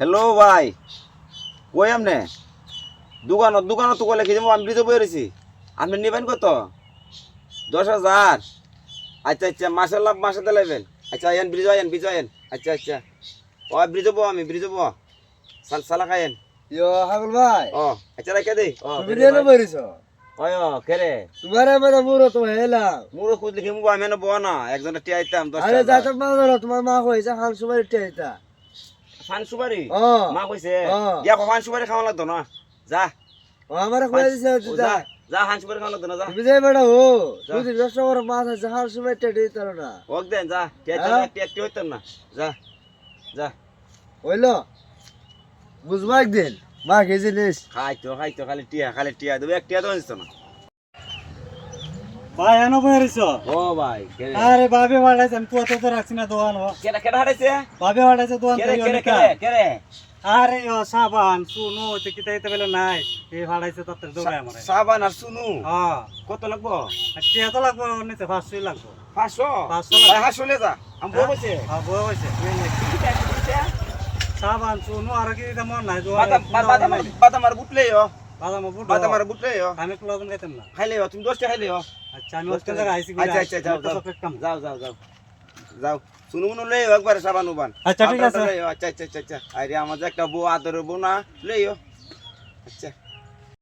Hello ভাই, কই আমনে? দোকানত তো কলে খেয়ে আমি ব্রিজে বয়ে রয়েছি। আপনি নেবেন কত? 10,000। আচ্ছা মাসের লাভ মাসে লাইবেন। আচ্ছা আয়েন ব্রিজ আয়েন। আচ্ছা ও ব্রিজে বো আমি ব্রিজে বো সালা খায়েন। হাগুল ভাই ও আচ্ছা রাখে দে। তুমি রেলে বইরিছ ওই কেরে তোমারে মানে মুরো তো হেলাম মুরো খুঁজ লিখে মুবো আমি বো না একজনের টিয়া আইতাম আরে 10,000। যাইতাম না ধরো তোমার মা কইছে হাল সুবারি টেইতা ফান সুপারি ও মা কইছে ও ইয়া ফান সুপারি খাওয়া লাগতো না। যা ও আমারে কইয়া দিছে ও যা যা ফান সুপারি খাওয়া লাগতো না। যা তুমি যাই বেড়া ও তুই দশটা বড় মাছ আছে হাল সুবারি টেই তার না ওক দেন যা টিয়া টিয়া হইতাম না। যা যা হইলো বুঝবা একদিন মা কি জিনিস খাইতো খালি টিয়া দেবে এক টিয়া দেওয়া না। ভাই এনো বইরিছ ও ভাই কেরে আরে বাবে বাড়াইছে আমি তো রাখছি না দোকান ও কেরে কেরে হারাইছে বাবে বাড়াইছে দোকান কেরে থেকে কেরে অনেক কেরে কেরে আরে ও সাবান শুনো তে কিতা হইতে বেলে নাই এই বাড়াইছে তত্ত্ব দৌড়ায় আমারে সাবান আর সুনু হ্যাঁ কত লাগবো? আজকে এত লাগবো নিতে 500 লাগবো 500 500 ভাই 500 লে যা আমি বউ বসে হ্যাঁ বই হইছে সাবান শুনো আর কি দিতে মন নাই বাদাম আর বুটলে বাদাম বুট বাদাম আর বুটলে আমি একটু লবণ খাইতাম না খাইলে তুমি 10 টা খাইলে আচ্ছা আমি ওস্তে জায়গা আইছি আচ্ছা যাও শুনু মনু লে একবার সাবান উবান আচ্ছা ঠিক আছে আচ্ছা আরে আমার যে একটা বউ আদর বউ না লেও আচ্ছা